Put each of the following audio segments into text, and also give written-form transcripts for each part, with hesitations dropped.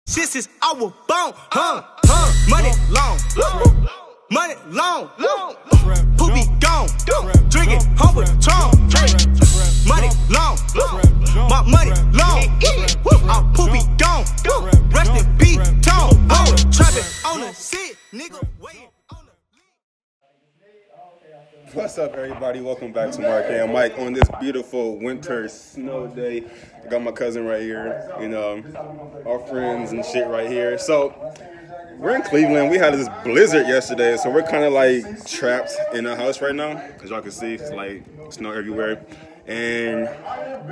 Since I was born, money long, money long, poopy gone, drinking humble Tron, money long, my money long, I'm poopy gone, rest in peace, tone, trapping on the seat, nigga, waiting on the. What's up, everybody? Welcome back to Mark and Mike on this beautiful winter snow day. I got my cousin right here, our friends and shit right here. So we're in Cleveland. We had this blizzard yesterday, so we're kind of like trapped in a house right now. As y'all can see, it's like snow everywhere, and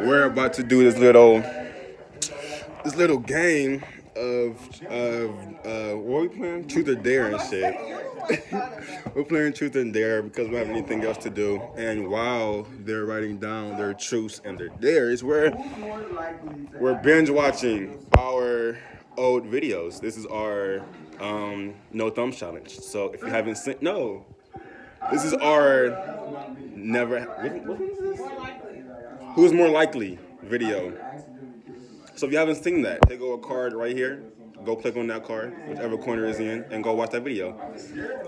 we're about to do this little game of what are we playing? Truth or Dare and shit. We're playing Truth and Dare because we don't have anything else to do. And while they're writing down their truths and their dares, we're binge watching our old videos. This is our no thumbs challenge. So if you haven't seen, this is our never. What is this? Who's more likely video. So if you haven't seen that, they go a card right here. Go click on that card, whichever corner is in, and go watch that video.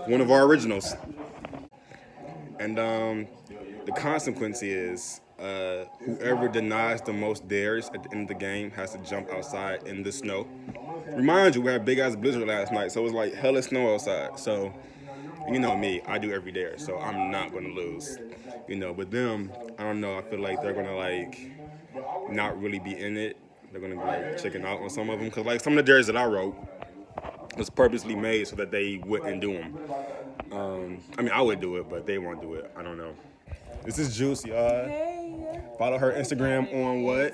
One of our originals. And the consequence is whoever denies the most dares at the end of the game has to jump outside in the snow. Remind you, we had a big ass blizzard last night, so it was like hella snow outside. So you know me, I do every dare, so I'm not gonna lose. With them, I don't know. I feel like they're gonna like not really be in it. They're gonna be like checking out on some of them, because like some of the dares that I wrote was purposely made so that they wouldn't do them. I mean, I would do it, but they won't do it. I don't know. This is Juice, y'all. Hey. Follow her Instagram on what?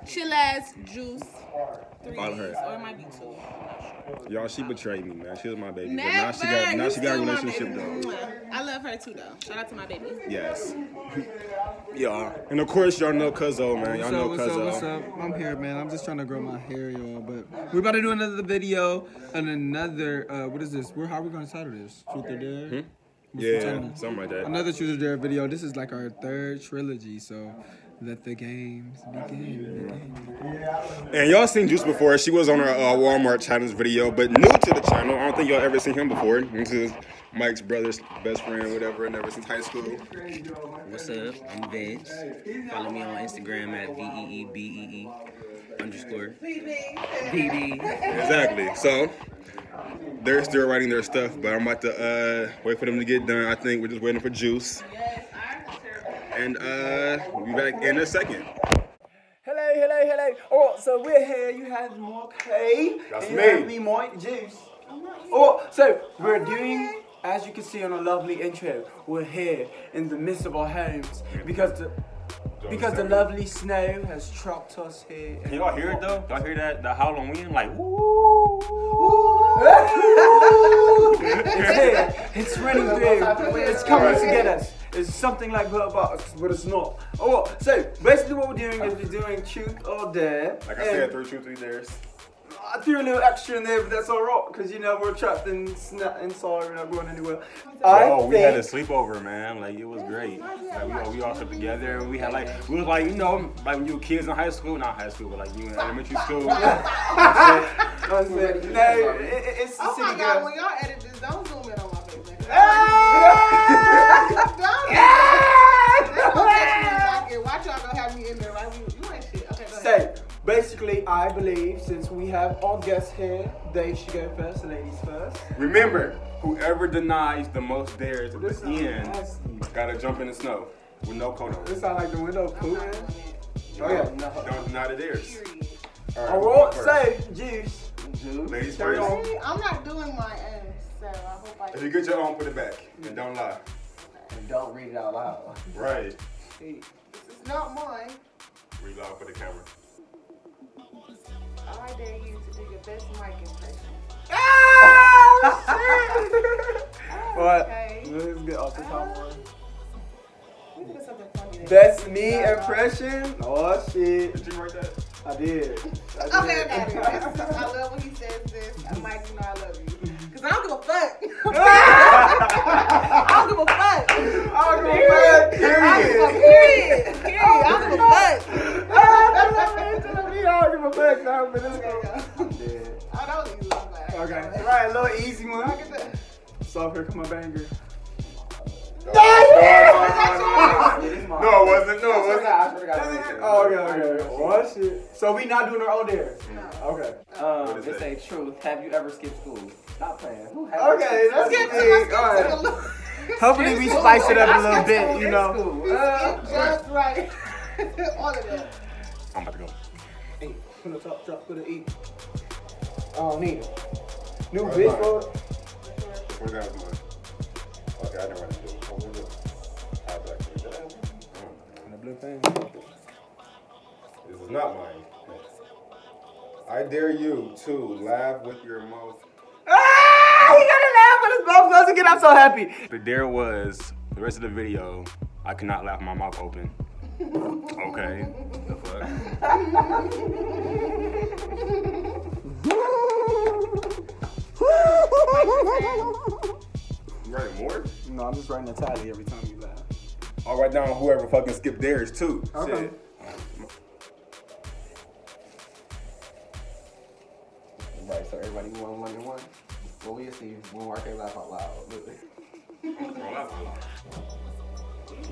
Chillax Juice. Follow her. Or it might be 2. Y'all, she betrayed me, man. She was my baby. Never. But now she got a relationship though. I love her too though. Shout out to my baby. Yes. Yeah. And of course y'all know Cuzzo, man. Y'all know Cuzzo. What's up? I'm here, man. I'm just trying to grow my hair, y'all. But we're about to do another video and another what is this? How are we gonna title this? Truth or Dare? Yeah, something like that. Another Truth or Dare video. This is like our 3rd trilogy, so let the games begin. And y'all seen Juice before. She was on our Walmart challenge video, but new to the channel. I don't think y'all ever seen him before. This is Mike's brother's best friend, whatever, and ever since high school. What's up? I'm Vince. Follow me on Instagram at VEEBEE_BB. Exactly. So they're still writing their stuff, but I'm about to wait for them to get done. I think we're just waiting for Juice. And we'll be back in a second. Hello. Oh, so we're here. You have Mark Hay. That's and me. You have me, Mike Juice. Oh, so we're doing, as you can see on a lovely intro, we're here in the midst of our homes because the lovely snow has trapped us here. Can y'all hear it though? Y'all hear that? The howling wind, like woo. It's here. It's running through. It's coming to get us. It's something like Bird Box, but it's not. Oh, so basically what we're doing is we're doing Truth or Dare. Like I said, 3 Truth, 3 Dares. I threw a little extra in there, but that's alright, because we're trapped inside, we're not going anywhere. We had a sleepover, man. Like, it was great. Like, we all slept together, and we was like, like when you were kids in high school, not high school, but like you in elementary school. No, it's the city girl. When y'all edit this, don't zoom in on my face. Watch y'all gonna have me in there, right? You ain't shit. Okay, go ahead. So, basically, I believe since we have our guests here, they should go first, the ladies first. Remember, whoever denies the most dares at the end gotta jump in the snow with no coat on. This sound like the window of Putin. Oh yeah. Don't deny the dares. Alright, so, Juice. Ladies Carry first. on. I'm not doing my own, so I hope I If you get your own, put it back. And don't lie. And don't read it out loud. Right. This is not mine. Read loud for the camera. I dare you to do your best mic impression. What? Okay. Let's get off the top one. We can put something funny there. Best me impression? Oh shit. Did you write that? I did. Okay. I love when he says this. Mike, I love you. Because I don't give a fuck. I don't give a fuck. Period. I don't give a fuck. I don't give a fuck now, but it's I'm dead. I that was easy. I'm glad. Okay. Right, a little easy one. Look at that. So here come a banger. No, it wasn't. No, it wasn't. Oh, okay. What shit? So we not doing our own dares? No. Okay. They say truth. Have you ever skipped school? Stop playing. Who has Okay, let's Skip get to big. the All right. Hopefully we spice it up a little bit, you know. Just right. All of that. I'm about to go. Hey, put a top drop, put an E. I don't need it. New bitch mode. Where's that one? Okay, I know what to do. What was it? I'll back to you. The blue thing. This is not mine. I dare you to laugh with your mouth. Ah! He got to laugh with his mouth closed again. I'm so happy. The dare was the rest of the video. I could not laugh with my mouth open. Okay. The fuck? You writing more? No, I'm just writing a tally every time you laugh. I'll write down whoever fucking skipped theirs too. Okay. Shit. Right, so everybody won 1 and 1. Well, we'll see when I can laugh out loud.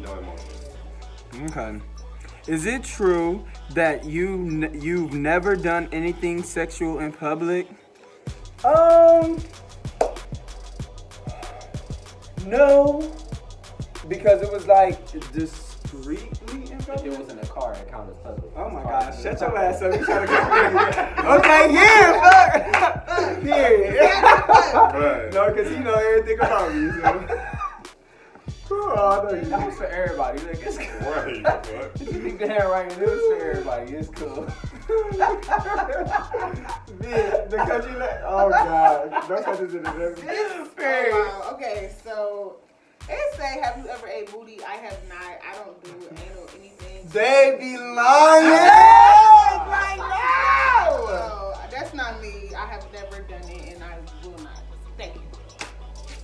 No emotion. Okay. Is it true that you've never done anything sexual in public? No, because it was like discreetly in If public. it was in a car, it counts as public. Oh my gosh, shut your ass up. You trying to get me. Okay, yeah, fuck. Period. Right. No, because you know everything about me, so. Oh, I know you. That was for everybody. Like, it's cool. Right. What? You think the handwriting, it was for everybody. It's cool. Man, the country like, oh god, don't touch this in the Oh, wow. Okay, so they say, have you ever ate booty? I have not. I don't do anal anything. They be lying right now. So that's not me. I have never done it, and I will not. Thank you.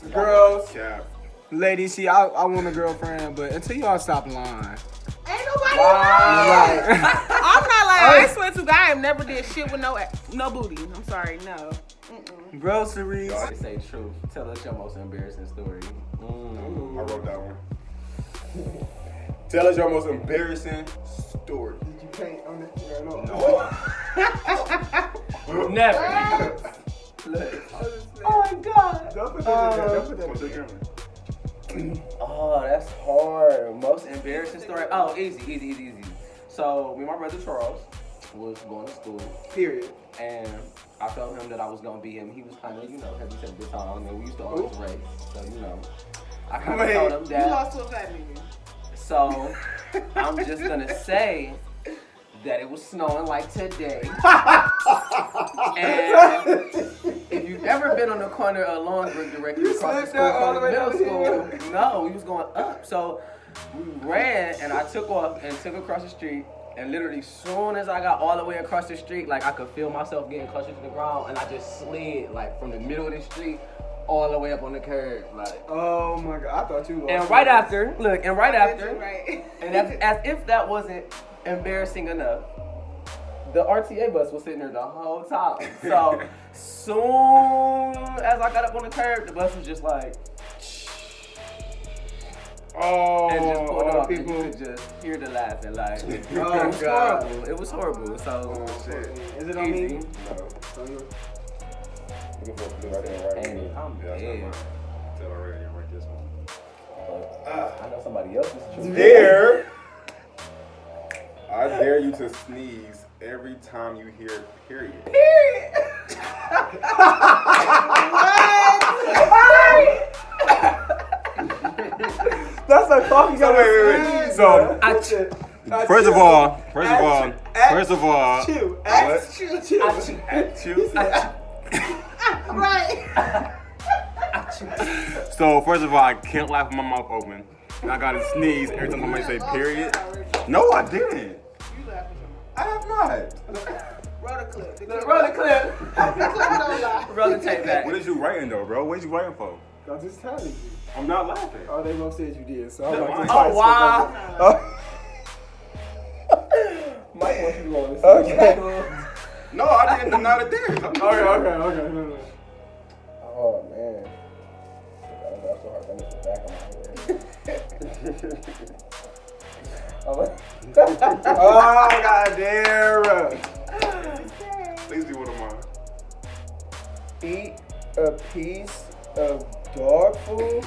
Girls, Cap. ladies, see, I want a girlfriend, but until y'all stop lying. Ain't nobody Right. lying. I'm not lying. I swear to God, I have never did shit with no booty. I'm sorry, no. Groceries. They say truth. Tell us your most embarrassing story. I wrote that one. Tell us your most embarrassing story. Did you paint on it? No. Never. Oh my god. Don't put that in there. Don't put that in there. Oh, that's hard. Most embarrassing story. Oh, easy. So, me and my brother Charles was going to school, Period. and I told him that I was gonna be him. He was kind of, heavy set this on, and we used to always race. So, I kind of told him You that. lost to a fat nigga. So, I'm just gonna say that it was snowing like today. And if you've ever been on the corner of Longbrick directly across the school from the middle school, no, we was going up. So we ran, and I took off and took across the street. And literally, soon as I got all the way across the street, like I could feel myself getting closer to the ground, and I just slid like from the middle of the street all the way up on the curb, like. Oh my god, I thought you lost. And right after, Right. and as if that wasn't embarrassing enough, the RTA bus was sitting there the whole time. So soon as I got up on the curb, the bus was just like, and just pulled off, and you could just hear the laughing. Like, it was God. horrible. It was horrible. So Shit. Is it on me? easy. No. You can put it right there, right And there. I'm Yeah, that's dead. not mine. Tell already, I write this one. I know somebody else's truth. Dare. I dare you to sneeze every time you hear period. That's a fucking So wait. So first of all, Chew. what? Chew. Right. So first of all, I can't laugh with my mouth open. And I gotta sneeze every time somebody say period. No, I didn't. You laughing. I have not. Roll the clip. The Roll the clip. clip don't lie. Roll the tape back. What is you writing though, bro? What is you writing for? I'm just telling you. I'm not laughing. Oh, they both said you did, so I'm Never like, mind. just Oh, wow. Oh. Mike wants you to roll this. Okay. No, I I didn't deny the dare. Okay. No. Oh man. That's so hard. That is the back of my head. Oh goddamn. Please do one of mine. Eat a piece of dog food.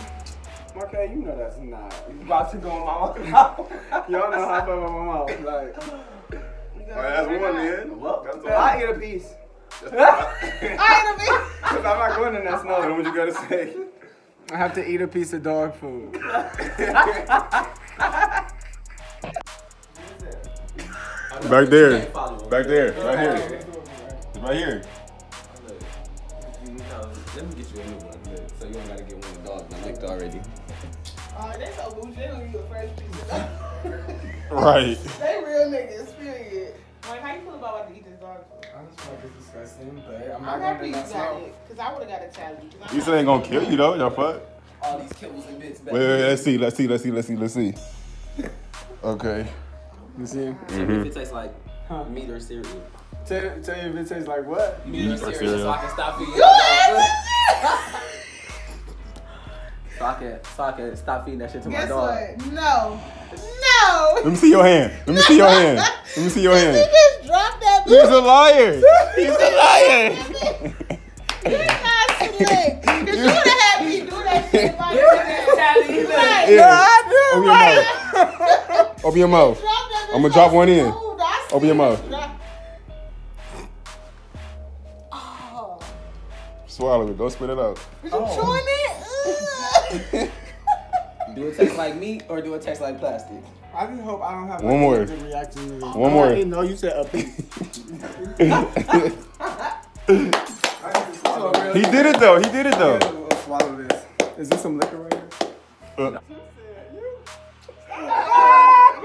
Okay, you know that's not. You about to go in my mouth. Y'all know how I feel about my mouth. Like, Alright, that's one, man. Well, That's all. I eat a piece. I ain't a bitch. Cause I'm not going in that Tell snow. them what you gotta say. I have to eat a piece of dog food. Back there. Back there. Right here. It's right here. Let me get you a new one. So you don't gotta get one of the dogs I licked already. Oh, they so bougie. They don't use a fresh piece of dog. Right. They real niggas, period. Like, how you feel about to eat this dog food? I just feel like it's disgusting, but I'm I'm not happy going you in that got snow. it, because I would have got a challenge. You said ain't gonna kill you though. Y'all fuck. All these kibbles and bits back. Wait, let's see. Okay. You see? Tell me if it tastes like meat or cereal. Tell you if it tastes like what? Meat or cereal, so I can stop feeding so I can stop feeding that shit to my Guess dog. what? No. Let me see your hand. Let me see your hand. Let me see your You hand. just dropped that He's a liar. He's a liar. You're not slick. Because you would have had me do that shit if I did that. Yeah. Open your mouth. I'm gonna drop one in. Open your mouth. Oh. Swallow it. Don't spit it out. Was you chewing it? Do it taste like meat or do it taste like plastic? I just hope I don't have One more. negative reaction to this. One more. No, you said a piece. He did it though. He did it though. I'll swallow this. Is this some liquor right here?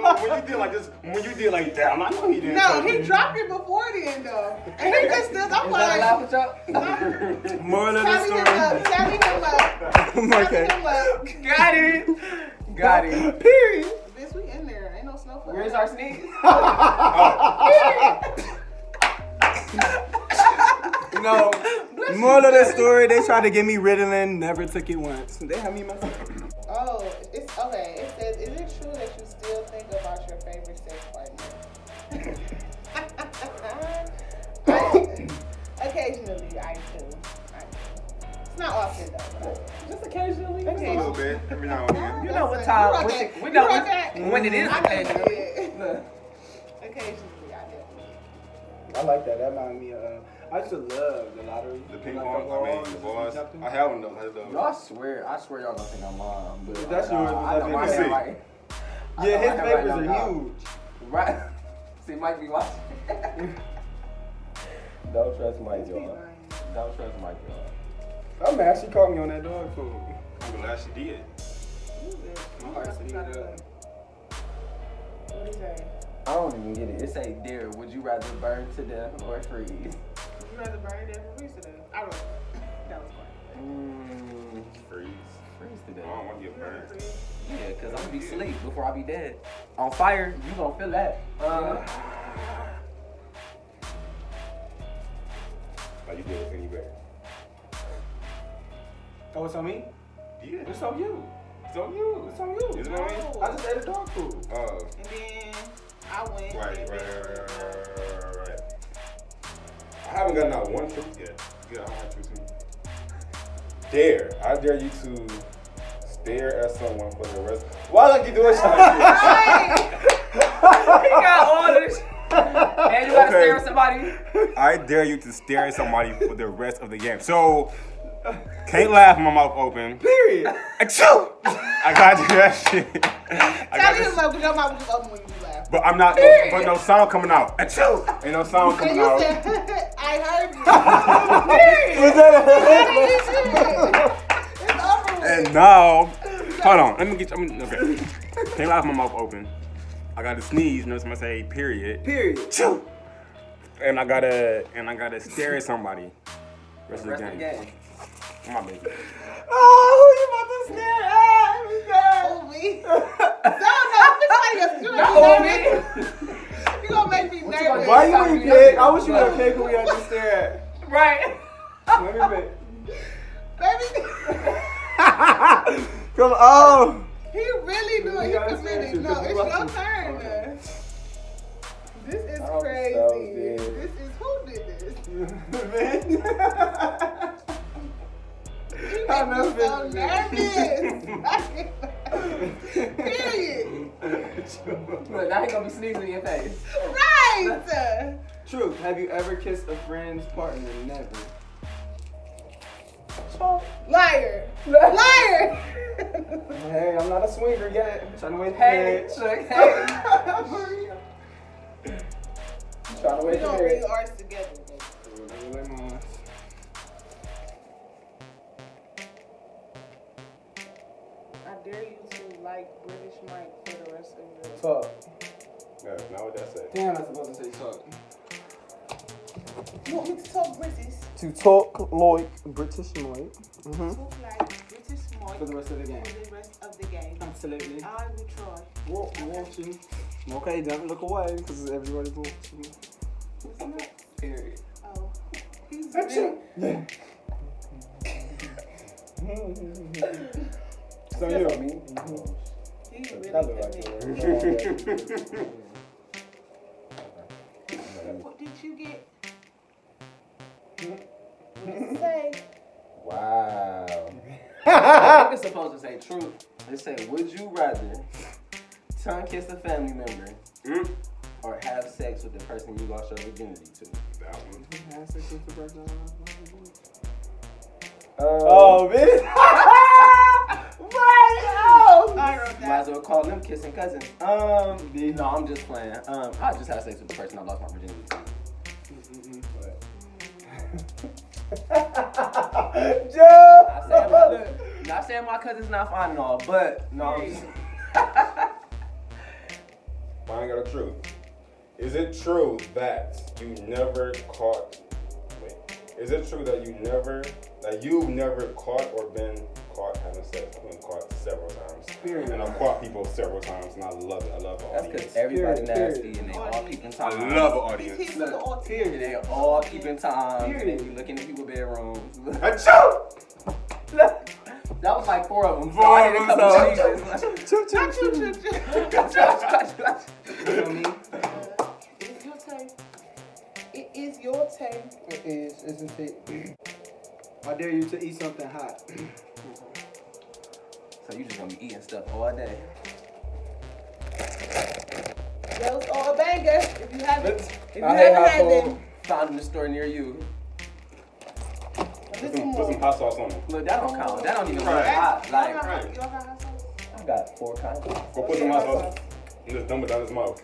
When you did like this, when you did like that, I know he didn't. No, he dropped it before then, though. And he just still, I'm Is that like, allowed for y'all? Moral of the tally him up, story. tally him up, Okay. tally him up. Got it. Period. Bitch, we in there. Ain't no snow for Where's us. our sneeze? No. Moral of the story, they tried to give me Ritalin, never took it once. They had me messed up. Oh, it's okay. It says, is it true that you still think about your favorite sex partner? Occasionally, I do. It's not often though. But Just occasionally. A little bit, every now and then. You know what You time? rock When that. we know You rock that? when it is I occasionally. know. Occasionally, I definitely. I like that. That reminded me of. I used to love the lottery. The ping Like pong, I mean, the balls. I have one of those. Y'all I swear y'all gonna think I'm lying. But That's I know- yours, I know that's my yours. handwriting. I Yeah, know his my handwriting papers now. are huge. Right. See, Mike be watching. Don't trust Mike, y'all. Don't trust Mike, y'all. I'm mad she caught me on that dog food. I'm glad she did. My heart said he did. What is that? I don't even get it. It say, dear, would you rather burn to death or freeze? Would you rather burn it than freeze today? I don't know. That was fun. Freeze. Freeze to I death. don't want to get burned. Yeah, because I'm going to be asleep before I be dead. On fire, you going to feel that. Like you did with any better. Oh, it's on me? Yeah. It's on you. It's on you. It's on you. Is it on me? I just ate a dog food. Oh. And then I went. Right. and then- I haven't gotten out one truth yet. Yeah, I don't have truth to dare. I dare you to stare at someone for the rest. Why don't you do it? He got all this. And you got to Okay. stare at somebody. I dare you to stare at somebody for the rest of the game. So, can't laugh with my mouth open. Period. Achoo! I gotta do that shit. I Tally gotta, him up because your mouth was just open when you laugh. but I'm not, but no sound coming out. Achoo! Ain't no sound And coming you out. said, I heard you. It's over with. And now, hold on. Let me get you. Okay. Can't laugh with my mouth open. I gotta sneeze. Notice I say period. Period. Achoo! And I gotta stare at somebody. Rest of the Rest of the game. game. My baby. Oh, who you about to stare at? Oh, me? No, I'm somebody else. You Not know me. You gonna make me nervous. Why you ain't cake? I wish you would have cake when we had to stare at. Right. Let me make. Baby, Come on. he really doing. He committed. No, it's your turn. This is crazy. This is who did this? I know so nervous. Period. Look, now he gonna be sneezing in your face. Right. True. Have you ever kissed a friend's partner? Never. Liar. Liar. Hey, I'm not a swinger yet. I'm trying to wait for Hey, it. look, hey. Trying to We wait for gonna it. read ours together. I dare you to like British Mike for the rest of your Talk. Yeah, now what that say? Damn, I'm supposed to say talk. You want me to talk British? To talk like British Mike. Talk like British Mike For the rest of the game. for the rest of the game. Absolutely. I will try. Watching. Okay, don't look away because everybody's watching. What's next? Period. Oh. He's really, So you. he's really That look like committed. What did you get? What did it say? Wow. I think it's supposed to say truth. It say, would you rather tongue kiss a family member or have sex with the person you lost your virginity to? That one. Oh, bitch. I wrote Might that. as well call them kissing cousins. No, I'm just playing. I just had sex with the person I lost my virginity to. Joe. Not saying my cousin's not fine and all, but no. I'm just- Finally got a truth. Is it true that you never caught? Wait. Is it true that you've never caught or been caught having sex? I've been caught several times. Period. And I've caught people several times, and I love it. I love the That's audience. because everybody Period. nasty and they all peeping I time. love the He's audience. here for the autism. And they all keeping time. Period. And you looking at people's bedrooms. Achoo! That was like 4 of them. Four I of did a them, couple so- sneezes. Choo, choo, choo. You know me? It's your turn. It is your turn. It is, isn't it? I dare you to eat something hot. So you just gonna be eating stuff all day. That was all a banger. If you haven't, if you I hate haven't hot had food. them, Found in the store near you. listen Put some more. hot sauce on it. Look, that don't count. That don't even look Right. hot. Y'all Like, got hot sauce? I got 4 kinds. Go put some hot sauce and just dump it down his mouth.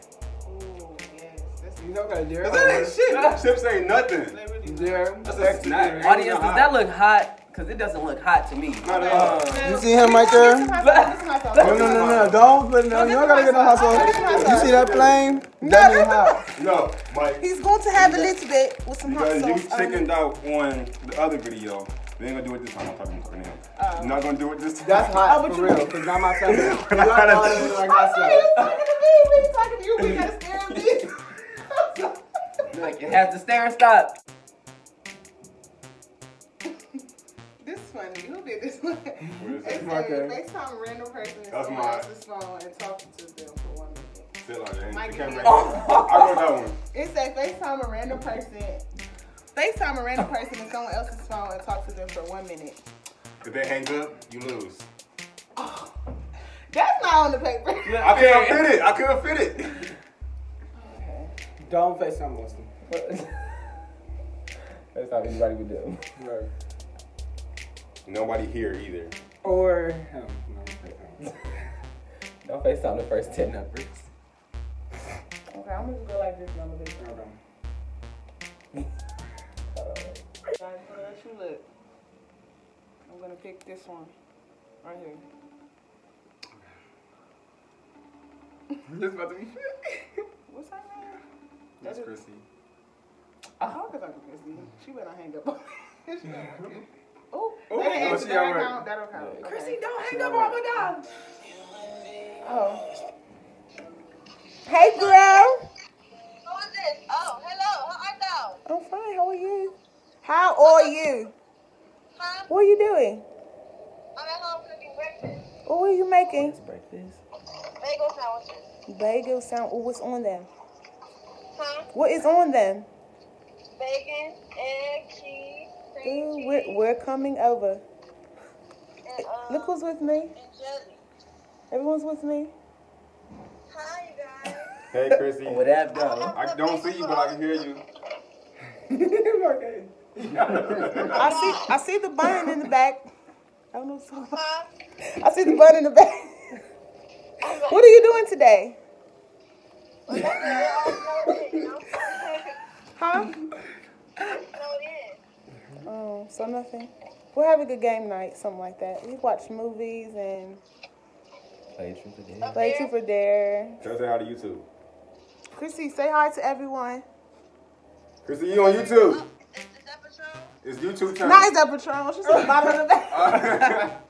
Ooh, yes. That's You okay, dear? That ain't shit. Chips ain't nothing. Dear. That's a snack. Audience, does that look hot? Because it doesn't look hot to me. Not at all. You see him right there? No. No. Don't put no. You don't gotta get no hot sauce. You see that flame? That mean hot. No, Mike. He's going to have a little bit with some hot Because you sauce. chickened out on the other video. We ain't gonna do it this time. I'm talking to him. You're not gonna do it this time. That's hot for real. Cause not my family. You like hot sauce. He's talking to you. We gotta stare at me. Like, it has to stare and stop. This is funny. Who did this one? What is It that? said, Okay. FaceTime a random person in That's someone mine. else's phone and talking to them for 1 minute. Sit like that. Mike, You can't you make did it. I wrote that one. It said FaceTime a random person. FaceTime a random person in someone else's phone and talk to them for 1 minute. If they hang up, you lose. That's not on the paper. I couldn't fit it. I couldn't fit it. Don't face some Muslim. That's how anybody would do. Right. Nobody here either. Or him. No. Don't FaceTime the first 10 numbers. Okay, I'm gonna go like this number this time. I'm gonna let you look. I'm gonna pick this one. Right here. This about to be What's her name? That's Chrissy. I hope it's Uncle Chrissy. She better not hang up. Oh, Oh, that ain't- she that'll alright. count. That'll count. Okay. Chrissy, don't hang up on my dog. Oh. Hey, girl. I'm fine. How are you? How are you? Huh? What are you doing? I'm at home cooking breakfast. What are you making? Breakfast. Bagel sandwiches. Bagel sound. Oh, what's on them? Huh? What is on them? Bacon, egg, cheese, cream Ooh, cheese, we're coming over. and, Look who's with me. and jelly. Everyone's with me. Hi, you guys. Hey, Chrissy. What up, though? I don't see you, but I can hear you. I see the bun in the back. I don't know what's going on. Huh? I see the bun in the back. What are you doing today? No, it is. Huh? No, it is. Oh, so nothing. We'll have a good game night, something like that. We watch movies and Play Truth or Dare. play Truth or Dare. Tell us how to YouTube. Chrissy, say hi to everyone. Chrissy, you on YouTube? Is that Patron? It's YouTube time. Not is that Patron. She's on the bottom of the back.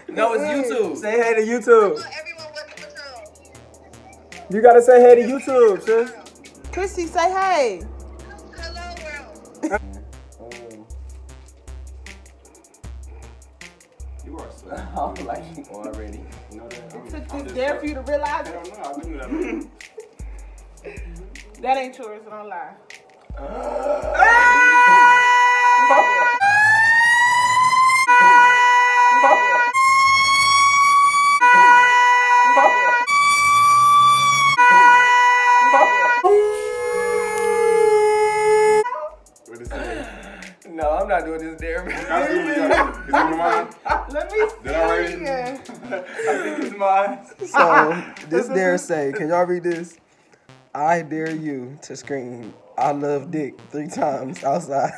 No, it's YouTube. Say hey to YouTube. Well, everyone was Patron. You gotta say hey to YouTube, sis. Chrissy, say hey. Hello, world. You are so. I don't like you already. You know that? It took this dare for you to realize it. Hell no, I knew that. That ain't yours, so don't lie. What is it? No, I'm not doing this dare. That's what we got. Is it mine? Let me see. Did I write it? I think it's mine. So this dare say, can y'all read this? I dare you to scream, I love dick 3 times outside.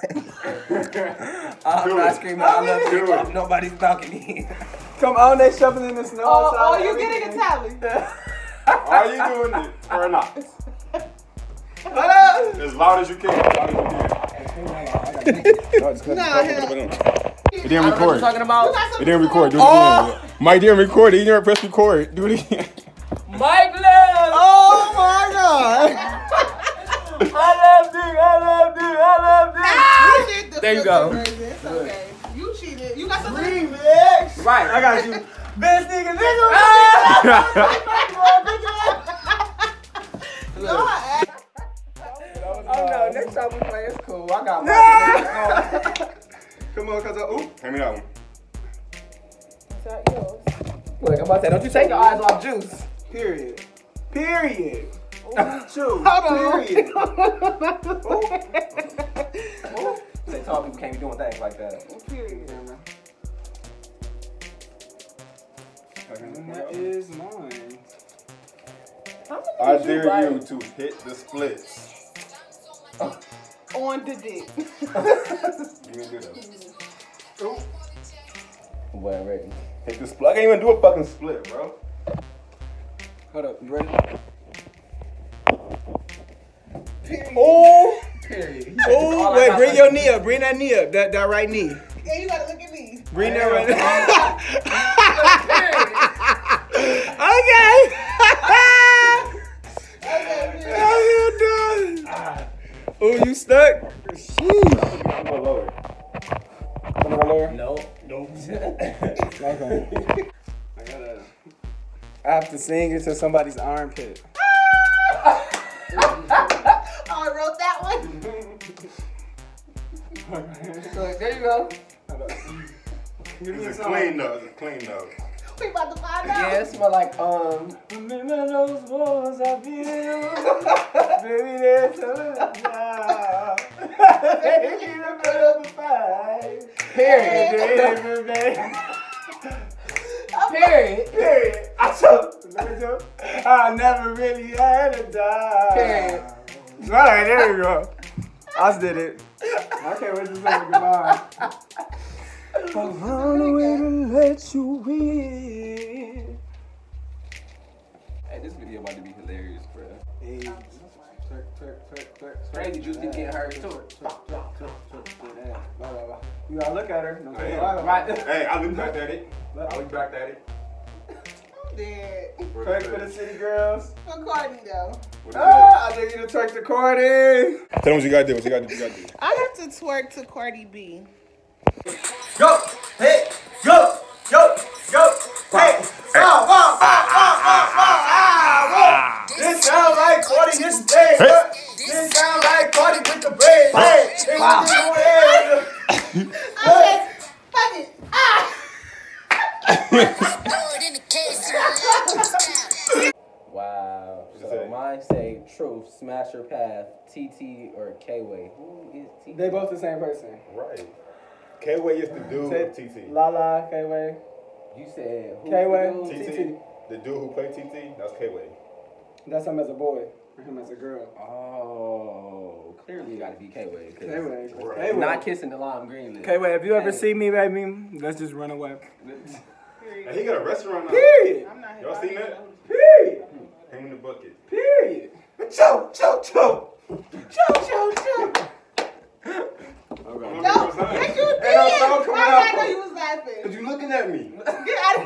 I'm not screaming, I love you on nobody's balcony. Come on, they shoveling the snow Oh, outside. you getting a tally? Are you doing it or not? As loud as you can. As loud as you can. No, hell. It didn't record. Talking about It didn't record. Do it again. Mike didn't record it. He didn't press record. Do it again. Mike Love. Oh my God! I love dick. I love dick. I love dick. There you go. It's okay. You cheated. You got something. Remix. Right. I got you. Best nigga, nigga. Oh no, next time we play, it's cool. I got one. Come on, cuz. Ooh. Hand me that one. Is that yours? Look, I'm about to say, don't you take your eyes off Juice. Period. Period. True. Hold on. Period. Say tall people can't be doing things like that. Period. That is mine. I dare you to hit the splits. On the dick. You can do that. Well, ready. Hit the split. I can't even do a fucking split, bro. Hold up. You ready? Oh! Period. Oh, wait. Bring your knee up. Bring that knee up. That right knee. And you gotta look at me. Bring that right Okay. How you doing? Oh, you stuck? Sheesh. I'm gonna lower it. I'm gonna lower. No. Okay. I have to sing into somebody's armpit. Oh, I wrote that one. Look, there you go. It's a clean though. It's a clean though. We about to find out. Yeah, it smell like Remember those walls I built? Baby, there's a now. Baby, remember fight. period. Period. I never really had a dime. Period. All right, there you go. I did it. I can't wait to say goodbye. I found a way to let you in. Hey, this video about to be hilarious, bro. Hey. Crazy Juice keep getting hurt too. You gotta look at her. No, Hey, Right. Hey, I look back at it. I look back at it. dead. Twerk for the city girls. For Cardi though. I dare you to twerk to Cardi. Tell them what you gotta do. What you gotta do. I have to twerk to Cardi B. Go, hey, go, go, go, hey, This sound like Cardi, this day. This sound like Cardi with the bread. Hey, Fuck it. Wow. What'd you So say? mine say Truth, Smash Your Path, TT or K-Way. Who is TT? They both the same person. Right. K-Way is the dude of TT. Lala, K-Way. You said who? K-Way. TT. The dude who played TT, that's K-Way. That's him as a boy, or him as a girl. Oh, clearly you gotta be K-Way. 'Cause K-Way. Right. K-Way. Not kissing the lime green lip. K-Way, if you ever see me, baby, let's just run away. And he got a restaurant now. Period. I'm not Y'all seen that? Period. Him in the bucket. Period. Cho, cho, cho. Cho. Okay. No, yes you did. Ain't no song coming I out. know you was laughing. But you looking at me. Get out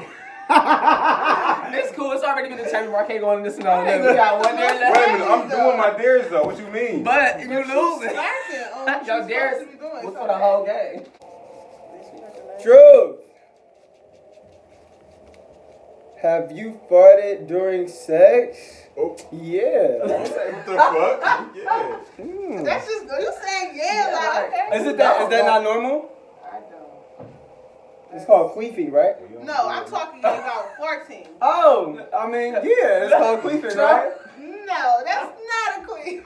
of It's cool. It's already been determined. I can't go on this and all that. We got one there Wait a left. minute, I'm doing my dares though. What you mean? But you losing. laughing on what Your you dares supposed to be doing. was So for the whole game. True. Have you farted during sex? Oh. Yeah. What the fuck? Yeah. That's just you saying yeah, like okay. Is that not normal? I don't. It's called queefing, right? No, I'm talking about 14. Oh, I mean, yeah, it's called queefing, right? No, that's not a queen.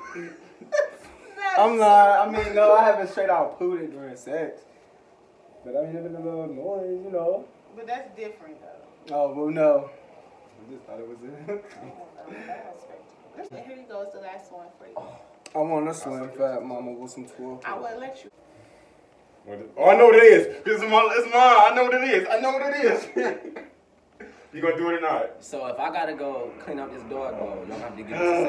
I'm lying. I mean, no, I haven't straight out pooted during sex. But I mean, if it's a little noise, you know. But that's different though. Oh, well, no. I just thought it was it. And here you go, it's the last one for you. I want a slim fat mama with some 12. I wouldn't let you. Oh, I know what it is. It's mine. I know what it is. You gonna do it or not? So if I gotta go clean up this dog bowl, y'all have to give us a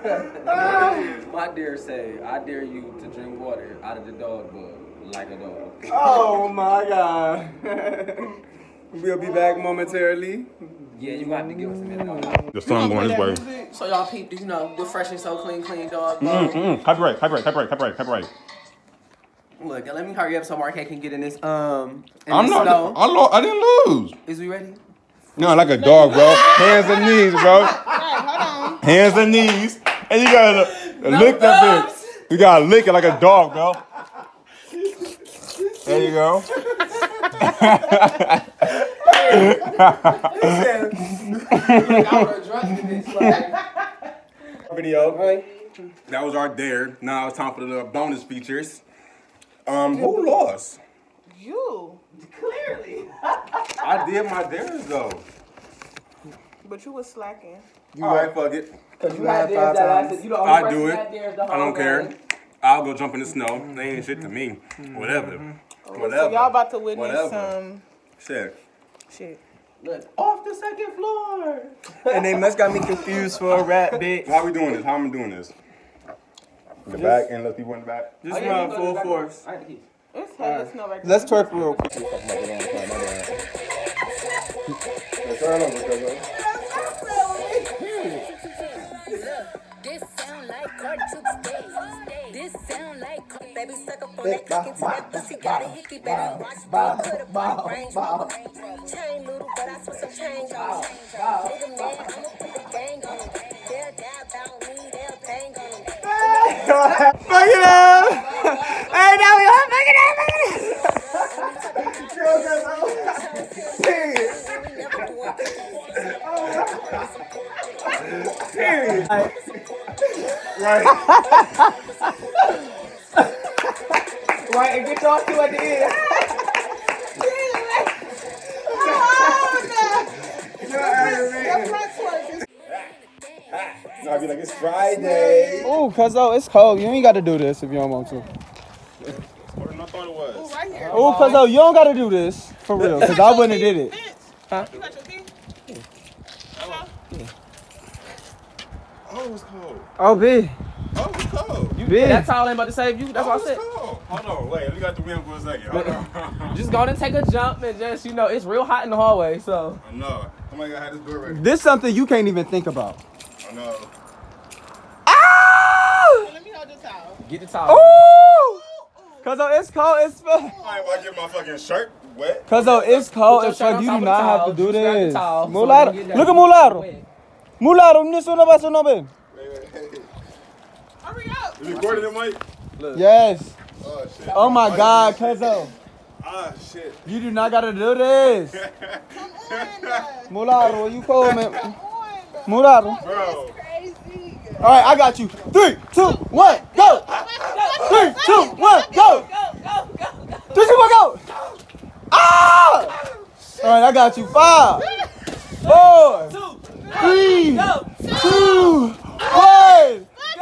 second. My dare say, I dare you to drink water out of the dog bowl like a dog. Oh, my God. We'll be back momentarily. Yeah, you got to give us a minute. The song going this way. So y'all peep, you know, the fresh and so clean dog bowl. Copyright. Look, let me hurry up so Mark can get in this I didn't lose. Is we ready? No, like a dog, bro. Hands and knees, bro. Right, hold on. Hands and knees. And you gotta lick that bitch. You gotta lick it like a dog, bro. There you go. Video. That was our dare. Now it's time for the bonus features. Who lost? You. Clearly. I did my dares though. But you was slacking. Alright, fuck it. Because you had had dares dares that that lasted- you the I only do person it. that dares the I whole don't care. game. I'll go jump in the snow. They ain't shit to me. Whatever. Whatever. So y'all about to witness Whatever. some Shit. shit. Look, off the second floor. And they must got me confused for a rap, bitch. How we doing this? How am I doing this? In the back and let people in the back. Just run full force. I had the keys. It's heavy snow right there. Let's twerk real quick. This sound like Cardi to the stage. This sound like Cardi. Baby, suck up on that cock into that pussy. Got a hickey, baby. Watch me put a body range. Chain little, but I put some change on it. Nigga mad, I'ma put the gang on him. They'll die about me, they'll bang on him. Fuck it up! Hey, now we all fuck it up! Period. Period. Right. Right, and get y'all two at the end. No, I'll be like, it's Friday. Ooh, cuzzo, it's cold. You ain't got to do this if you don't want to. What I thought it was. Right here. Ooh, cuzzo, you don't got to do this. For real, because I wouldn't have did it. Huh? You got your key? Oh, it was cold. Oh, B. Oh, it was cold. B. That's all I'm about to save you. That's what I said. Cold. Hold on, wait. We got the win for a second. Hold on. Just go and take a jump and just, you know, it's real hot in the hallway, so. I know. Somebody gotta have this door ready. This something you can't even think about. I know. Let me hold your towel. Get the towel. Ooh! Cause it's cold. It's I ain't about to get my fucking shirt wet. Cause it's cold. Put your It's shirt fuck. on You top do of the not have towel. to do Just grab the this. towel so Mularo, we can get look that at Mularo. wet. Mularo, nisso na ba so na ben? Hurry up. You recording it, Mike? Yes. Oh shit. Oh my God, Cuzzo. Ah shit. You do not gotta do this. Come on. Mularo, you cold, man. Come on. Mularo. Bro. Crazy. All right, I got you. 3, 2, 1, go. 3, 2, 1, go. 3, 2, 1, go. Ah! All right, I got you. 5, 4, 3, 2, 1,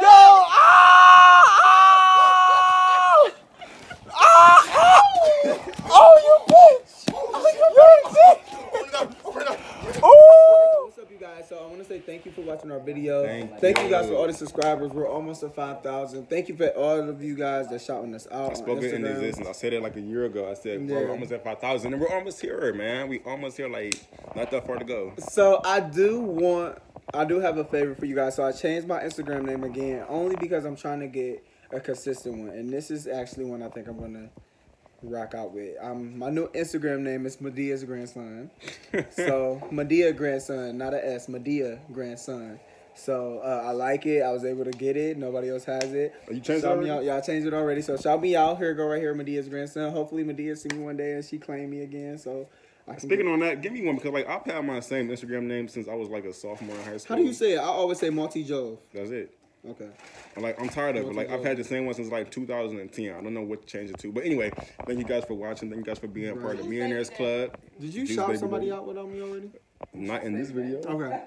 go. Ah! Ah! Ah! Oh, you bitch! You bitch! Ooh! What's up, you guys? So I want to say thank you for watching our video. Thank you guys for all the subscribers. We're almost at 5,000. Thank you for all of you guys that shouting us out. I spoke it in existence. I said it like a year ago. I said we're almost at 5,000, and we're almost here, man. We almost here. Like not that far to go. So I do have a favor for you guys. So I changed my Instagram name again, only because I'm trying to get a consistent one. And this is actually one I think I'm gonna rock out with. My new Instagram name is Medea's Grandson. So Medea Grandson, not a S, Medea Grandson. So I like it. I was able to get it. Nobody else has it. You changed it Shout me already? out. Yeah, I changed it already. So shout me out. Here, go right here, Medea's Grandson. Hopefully Medea see me one day and she claim me again. So I can Speaking on that, give me one because like I've had my same Instagram name since I was like a sophomore in high school. How do you say it? I always say Monty Jove. That's it. Okay. I'm tired of it. Like I've had the same one since like 2010. I don't know what to change it to. But anyway, thank you guys for watching. Thank you guys for being a part of the Millionaires Club. Did you Juice shout Baby somebody Baby. out without me already? Not in this video. Okay.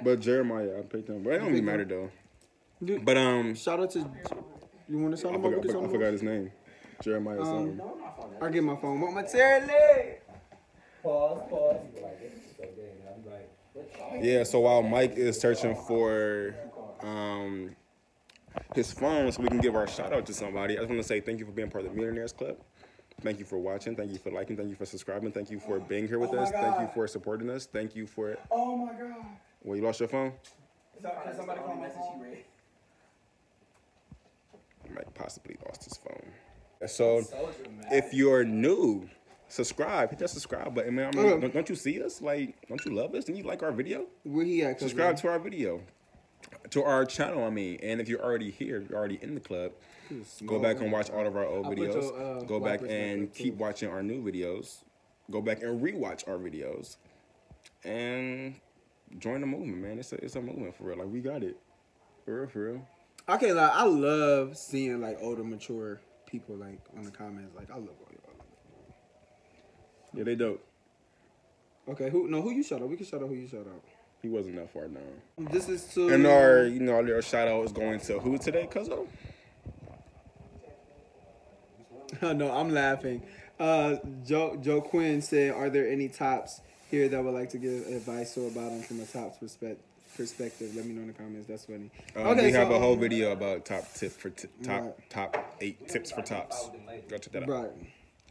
But Jeremiah, I picked him. But it don't really matter though. Dude, But shout out to. You want to shout I him out? forgot, I forgot his name. Jeremiah's son. I get my phone momentarily. Yeah, so while Mike is searching for his phone so we can give our shout out to somebody, I just want to say thank you for being part of the Millionaires Club. Thank you for watching. Thank you for liking. Thank you for subscribing. Thank you for being here with us. Thank you for supporting us. Thank you for. Oh my God. Well, you lost your phone? Can somebody call my phone? Mike possibly lost his phone. So if you're new, subscribe. Hit that subscribe button, man. I mean, don't you see us? Like, don't you love us? And you like our video? Where he at? Subscribe to our video. To our channel, I mean. And if you're already here, you're already in the club, go back and watch all of our old videos. Go back and keep watching our new videos. Go back and rewatch our videos. And join the movement, man. It's a movement for real. Like, we got it. For real, for real. I can't lie. I love seeing like older, mature people like on the comments. Like, I love all y'all. Yeah, they dope. Okay, who you shout out? We can shout out who you shout out. He wasn't that far down. This is to And our little shout out is going to who today, Cuzzo? No, I'm laughing. Joe Quinn said, "Are there any tops here that would like to give advice or about them from a tops perspective? Let me know in the comments. That's funny." We have a whole video about top 8 tips for tops. Go check that out. Right.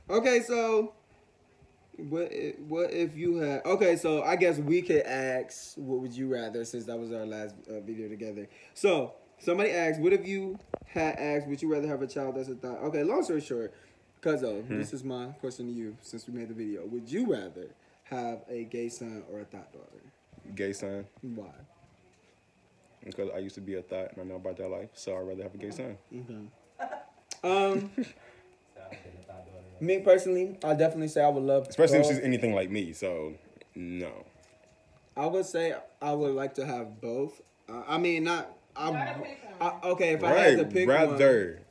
Okay, so what if you had? Okay, so I guess we could ask, what would you rather? Since that was our last video together. So somebody asked, what if you had asked, would you rather have a child that's a thought? Okay, long story short, Cuzzo, this is my question to you. Since we made the video, would you rather have a gay son or a thought daughter? Gay son. Why? Because I used to be a thought and I know about that life, so I'd rather have a gay son. Me personally, I definitely say I would love, Especially if she's anything like me, so no. I would say I would like to have both. I mean, not. Okay, if I had to pick one,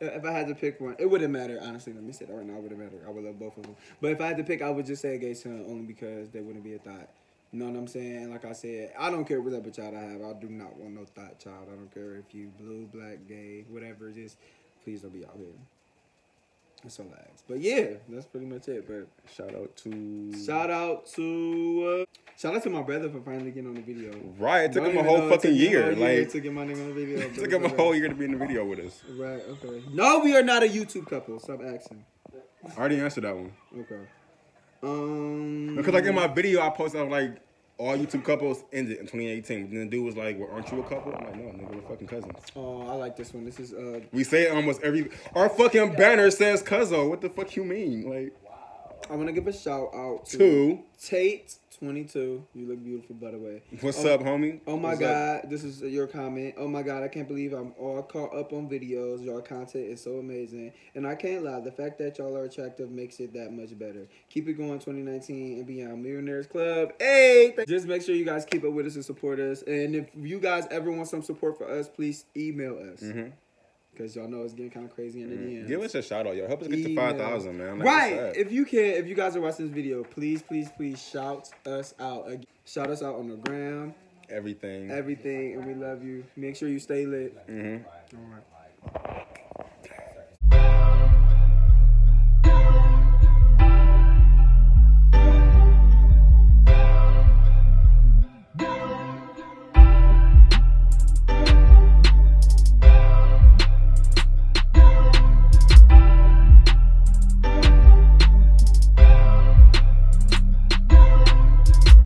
if I had to pick one, it wouldn't matter. Honestly, let me say that right now. It wouldn't matter. I would love both of them. But if I had to pick, I would just say a gay son only because there wouldn't be a thought. You know what I'm saying? Like I said, I don't care what type of child I have. I do not want no thought child. I don't care if you blue, black, gay, whatever. Just please don't be out here. That's all I ask. But yeah, that's pretty much it. But shout out to Shout out to my brother for finally getting on the video. Right, it took Don't him a even whole know, it fucking took me a year. whole Like, to get my name on the video. it took him a whole year to be in the video with us. Right, okay. No, we are not a YouTube couple. Stop asking. I already answered that one. Okay. Because like in my video, I posted I was like, all YouTube couples ended in 2018. But then the dude was like, well, aren't you a couple? I'm like, no, nigga, we're fucking cousins. Oh, I like this one. This is We say it almost every. Our fucking banner says Cuzzo. What the fuck you mean? Like, I want to give a shout out to Tate 22. You look beautiful, by the way. What's up, homie? Oh my What's God, up? this is your comment. Oh my God, I can't believe I'm all caught up on videos. Your content is so amazing. And I can't lie, the fact that y'all are attractive makes it that much better. Keep it going 2019 and beyond. Millionaires Club. Hey! Just make sure you guys keep up with us and support us. And if you guys ever want some support for us, please email us. Because y'all know it's getting kind of crazy in the DMs. Give us a shout out, yo. Help us get to 5,000, man. Like Right. I said. If you guys are watching this video, please shout us out. Shout us out on the gram. Everything. Everything. And we love you. Make sure you stay lit. Mm-hmm. All right.